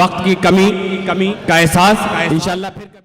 वक्त की कमी का एहसास इंशाअल्लाह फिर